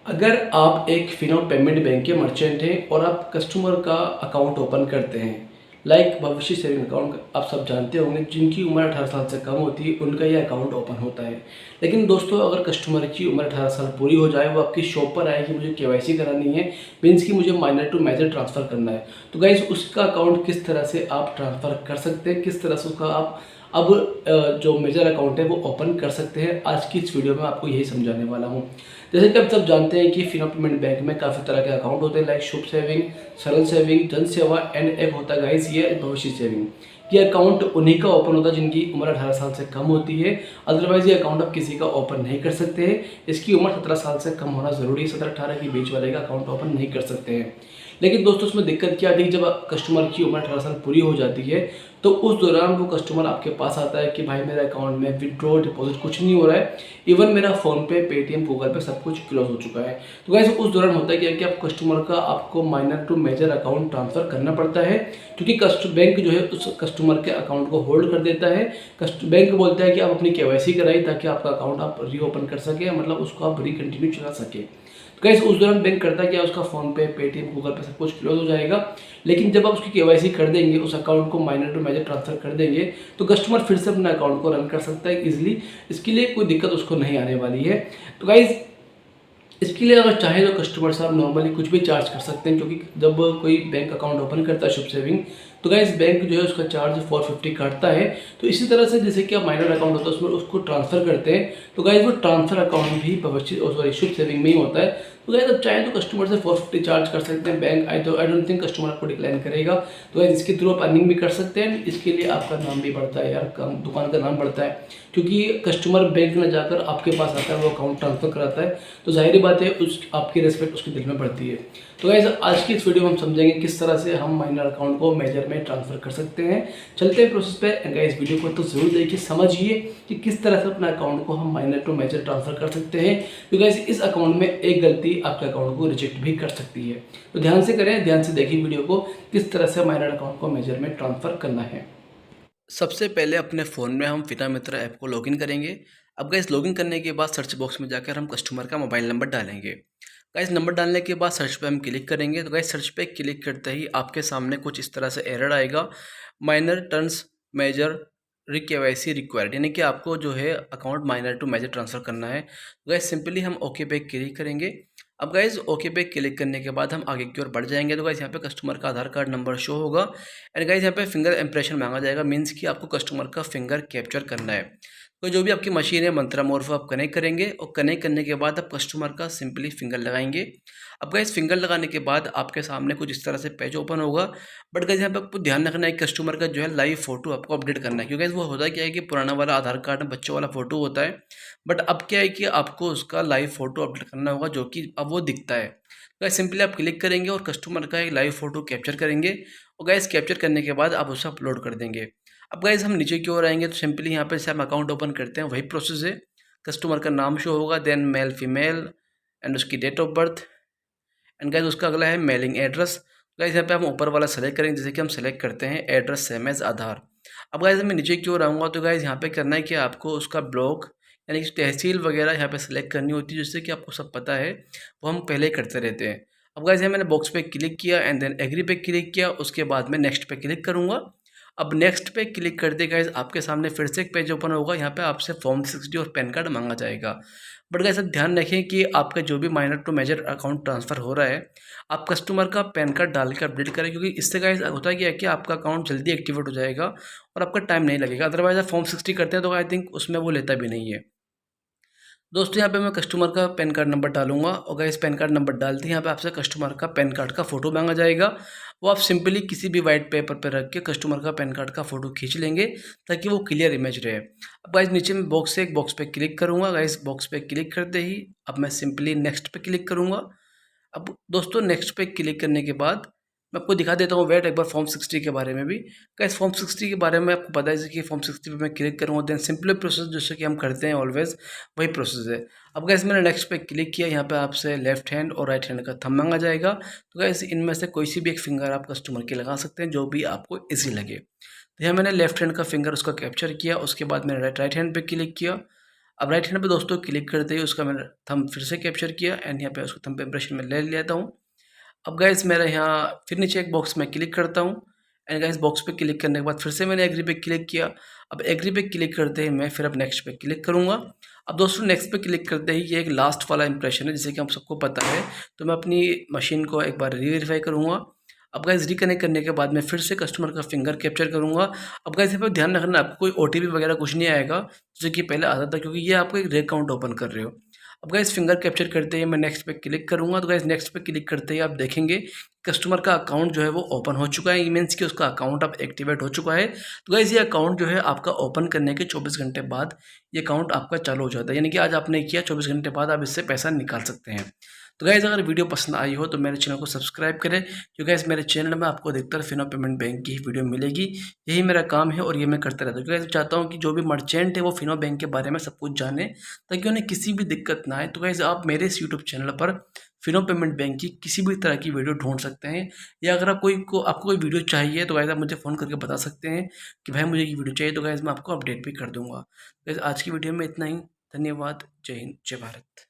अगर आप एक फिनो पेमेंट बैंक के मर्चेंट हैं और आप कस्टमर का अकाउंट ओपन करते हैं, लाइक भविष्य सेविंग अकाउंट, आप सब जानते होंगे जिनकी उम्र 18 साल से कम होती है उनका ये अकाउंट ओपन होता है। लेकिन दोस्तों, अगर कस्टमर की उम्र 18 साल पूरी हो जाए, वो आपकी शॉप पर आए कि मुझे केवाईसी करानी है, मीन्स कि मुझे माइनर टू मेजर ट्रांसफ़र करना है, तो गाइस उसका अकाउंट किस तरह से आप ट्रांसफ़र कर सकते हैं, किस तरह से उसका आप अब जो मेजर अकाउंट है वो ओपन कर सकते हैं, आज की इस वीडियो में आपको यही समझाने वाला हूँ। जैसे कि आप सब जानते हैं कि फिनो पेमेंट बैंक में काफ़ी तरह के अकाउंट होते हैं, लाइक शुभ सेविंग, सरल सेविंग, जन सेवा एंड एक होता है गाइस ये भविष्य सेविंग। ये अकाउंट उन्हीं का ओपन होता है जिनकी उम्र 18 साल से कम होती है। अदरवाइज ये अकाउंट आप किसी का ओपन नहीं कर सकते हैं। इसकी उम्र 17 साल से कम होना जरूरी है। 17-18 के बीच वाले का अकाउंट ओपन नहीं कर सकते हैं। लेकिन दोस्तों, उसमें दिक्कत क्या आती है, जब कस्टमर की उम्र 18 साल पूरी हो जाती है तो उस दौरान वो कस्टमर आपके पास आता है कि भाई मेरे अकाउंट में विड्रॉ डिपॉजिट कुछ नहीं हो रहा है, इवन मेरा फ़ोन पे, पेटीएम, गूगल पे सब कुछ क्लोज हो चुका है। तो गाइस उस दौरान होता है क्या कि आप कस्टमर का आपको minor to major account transfer करना पड़ता है, क्योंकि बैंक जो है उस कस्टमर के अकाउंट को होल्ड कर देता है। बैंक बोलता है कि आप अपनी केवाईसी कराइए ताकि आपका अकाउंट आप रीओपन कर सके, मतलब उसको आप कंटिन्यू चला सके। तो गाइस उस दौरान बैंक करता क्या, उसका फ़ोन पे, पेटीएम, गूगल पे सब कुछ क्लोज हो जाएगा। लेकिन जब आप उसकी केवाईसी कर देंगे, उस अकाउंट को माइनर टू मेजर ट्रांसफ़र कर देंगे, तो कस्टमर फिर से अपने अकाउंट को रन कर सकता है ईजिली। इसके लिए कोई दिक्कत उसको नहीं आने वाली है। तो गाइस इसके लिए अगर चाहे तो कस्टमर साहब नॉर्मली कुछ भी चार्ज कर सकते हैं, क्योंकि जब कोई बैंक अकाउंट ओपन करता है शुभ सेविंग, तो गाइस बैंक जो है उसका चार्ज 450 काटता है। तो इसी तरह से जैसे कि आप माइनर अकाउंट होता है उसमें उसको ट्रांसफ़र करते हैं, तो गाइस वो ट्रांसफ़र अकाउंट भी शुभ सेविंग में ही होता है। तो गाइस अब चाहे तो कस्टमर से 450 चार्ज कर सकते हैं bank. I don't think customer आपको डिक्लाइन करेगा। तो गाइस इसके थ्रू आप अर्निंग भी कर सकते हैं। इसके लिए आपका नाम भी बढ़ता है यार, दुकान का नाम बढ़ता है, क्योंकि कस्टमर बैंक में जाकर आपके पास आता है, वो अकाउंट ट्रांसफ़र कराता है, तो ज़ाहिर बात है उस आपकी रिस्पेक्ट उसके दिल में बढ़ती है। तो गाइस आज की इस वीडियो में हम समझेंगे किस तरह से हम माइनर अकाउंट को मेजर में ट्रांसफ़र कर सकते हैं। चलते हैं प्रोसेस पे। गाइस वीडियो को तो ज़रूर देखिए, समझिए कि किस तरह से अपना अकाउंट को हम माइनर टू मेजर ट्रांसफ़र कर सकते हैं, क्योंकि गाइस इस अकाउंट में एक गलती आपके अकाउंट को रिजेक्ट भी कर सकती है। तो ध्यान से करें, ध्यान से देखिए वीडियो को, किस तरह से माइनर अकाउंट को मेजर में ट्रांसफ़र करना है। सबसे पहले अपने फ़ोन में हम फिना मित्र ऐप को लॉगिन करेंगे। अब गाइस लॉगिन करने के बाद सर्च बॉक्स में जाकर हम कस्टमर का मोबाइल नंबर डालेंगे। गाइस नंबर डालने के बाद सर्च पे हम क्लिक करेंगे। तो गाइस सर्च पे क्लिक करते ही आपके सामने कुछ इस तरह से एरर आएगा, minor turns major KYC required, यानी कि आपको जो है account minor to major transfer करना है। गाइस सिंपली हम ओके पे क्लिक करेंगे। अब गाइस ओके पे क्लिक करने के बाद हम आगे की ओर बढ़ जाएंगे। तो गाइस यहाँ पे कस्टमर का आधार कार्ड नंबर शो होगा एंड गाइस यहाँ पे फिंगर इंप्रेशन मांगा जाएगा, मीन्स कि आपको कस्टमर का फिंगर कैप्चर करना है। तो जो भी आपकी मशीन है मंत्रा मोर्फ आप कनेक्ट करेंगे और कनेक्ट करने के बाद आप कस्टमर का सिंपली फिंगर लगाएंगे। अब गाइस फिंगर लगाने के बाद आपके सामने कुछ इस तरह से पेज ओपन होगा। बट गाइस यहाँ पे आपको ध्यान रखना है कस्टमर का जो है लाइव फोटो आपको अपडेट करना है, क्योंकि वो होता क्या है कि पुराना वाला आधार कार्ड में बच्चों वाला फोटो होता है, बट अब क्या है कि आपको उसका लाइव फोटो अपडेट करना होगा जो कि अब वो दिखता है। तो गाइस सिंपली आप क्लिक करेंगे और कस्टमर का एक लाइव फोटो कैप्चर करेंगे और गाइस कैप्चर करने के बाद आप उसे अपलोड कर देंगे। अब गाइस हम नीचे की ओर आएंगे तो सिंपली यहाँ पे से हम अकाउंट ओपन करते हैं, वही प्रोसेस है। कस्टमर का नाम शो होगा, देन मेल फीमेल एंड उसकी date of birth and guys उसका अगला है मेलिंग एड्रेस। गाइस यहाँ पे हम ऊपर वाला सेलेक्ट करेंगे, जैसे कि हम सेलेक्ट करते हैं एड्रेस सेम एज आधार। अब गाइस मैं नीचे की ओर आऊँगा तो गाइस यहाँ पे करना है कि आपको उसका ब्लॉक यानी कि तहसील वगैरह यहाँ पे सेलेक्ट करनी होती है, जिससे कि आपको सब पता है, वो हम पहले ही करते रहते हैं। अब गाइस यहाँ मैंने बॉक्स पे क्लिक किया एंड देन एग्री पे क्लिक किया, उसके बाद मैं नेक्स्ट पे क्लिक करूँगा। अब नेक्स्ट पे क्लिक करते गाइस आपके सामने फिर से एक पेज ओपन होगा, यहाँ पे आपसे फॉर्म 60 और पैन कार्ड मांगा जाएगा। बट गाइस ध्यान रखें कि आपका जो भी minor to major account transfer हो रहा है, आप कस्टमर का पैन कार्ड डाल के अपडेट करें, क्योंकि इससे गाइस होता है क्या है कि आपका अकाउंट जल्दी एक्टिवेट हो जाएगा और आपका टाइम नहीं लगेगा। अदरवाइज आप फॉर्म 60 करते हैं तो आई थिंक उसमें वो लेता भी नहीं है। दोस्तों यहाँ पे मैं कस्टमर का पैन कार्ड नंबर डालूंगा और गाइस पैन कार्ड नंबर डालते ही यहाँ पे आपसे कस्टमर का पैन कार्ड का फोटो मांगा जाएगा। वो आप सिंपली किसी भी वाइट पेपर पर रख के कस्टमर का पैन कार्ड का फोटो खींच लेंगे ताकि वो क्लियर इमेज रहे। अब गाइस नीचे में बॉक्स से एक बॉक्स पे क्लिक करूँगा। गाइस बॉक्स पे क्लिक करते ही अब मैं सिंपली नेक्स्ट पे क्लिक करूँगा। अब दोस्तों नेक्स्ट पे क्लिक करने के बाद मैं आपको दिखा देता हूँ वेट एक बार फॉर्म 60 के बारे में भी। गाइस फॉर्म 60 के बारे में आपको पता है कि फॉर्म 60 पे मैं क्लिक करूँगा, देन सिंपल प्रोसेस जैसे कि हम करते हैं ऑलवेज वही प्रोसेस है। अब गाइस मैंने नेक्स्ट पे क्लिक किया, यहाँ पे आपसे लेफ्ट हैंड और राइट हैंड का थंब मांगा जाएगा। तो गाइस इनमें से कोई सी भी एक फिंगर आप कस्टमर की लगा सकते हैं जो भी आपको ईजी लगे। तो यहाँ मैंने लेफ्ट हैंड का फिंगर उसका कैप्चर किया, उसके बाद मैंने राइट हैंड पे क्लिक किया। अब राइट हैंड पे दोस्तों क्लिक करते ही उसका मैंने थंब फिर से कैप्चर किया एंड यहाँ पे उसको थंब इम्प्रेशन में ले लेता हूँ। अब गाइस मेरा यहाँ फिर नीचे एक बॉक्स में क्लिक करता हूँ एंड गाइस बॉक्स पे क्लिक करने के बाद फिर से मैंने एग्री पे क्लिक किया। अब एग्री पे क्लिक करते ही मैं फिर अब नेक्स्ट पे क्लिक करूँगा। अब दोस्तों नेक्स्ट पे क्लिक करते ही ये एक लास्ट वाला इंप्रेशन है जैसे कि हम सबको पता है, तो मैं अपनी मशीन को एक बार रीवेरीफाई करूँगा। अब गाइस रिकनेक्ट करने के बाद मैं फिर से कस्टमर का फिंगर कैप्चर करूँगा। अब गाइस यहाँ पे ध्यान रखना आपको कोई ओटीपी वगैरह कुछ नहीं आएगा जैसे कि पहले आता था, क्योंकि ये आपको एक अकाउंट ओपन कर रहे हो। अब गाइस फिंगर कैप्चर करते ही मैं नेक्स्ट पे क्लिक करूँगा। तो गाइस नेक्स्ट पे क्लिक करते ही आप देखेंगे कस्टमर का अकाउंट जो है वो ओपन हो चुका है, मीन्स कि उसका अकाउंट अब एक्टिवेट हो चुका है। तो गाइस ये अकाउंट जो है आपका ओपन करने के 24 घंटे बाद ये अकाउंट आपका चालू हो जाता है, यानी कि आज आपने किया 24 घंटे बाद आप इससे पैसा निकाल सकते हैं। तो गाइस अगर वीडियो पसंद आई हो तो मेरे चैनल को सब्सक्राइब करें, क्योंकि गाइस मेरे चैनल में आपको अधिकतर फिनो पेमेंट बैंक की ही वीडियो मिलेगी। यही मेरा काम है और ये मैं करते रहता हूँ, क्योंकि चाहता हूँ कि जो भी मर्चेंट है वो फिनो बैंक के बारे में सब कुछ जाने, ताकि उन्हें किसी भी दिक्कत ना आए। तो गाइस आप मेरे इस यूट्यूब चैनल पर फिनो पेमेंट बैंक की किसी भी तरह की वीडियो ढूंढ सकते हैं, या अगर आपको कोई वीडियो चाहिए तो गाइस आप मुझे फ़ोन करके बता सकते हैं कि भाई मुझे ये वीडियो चाहिए, तो गाइस मैं आपको अपडेट भी कर दूंगा। गाइस आज की वीडियो में इतना ही। धन्यवाद। जय हिंद, जय भारत।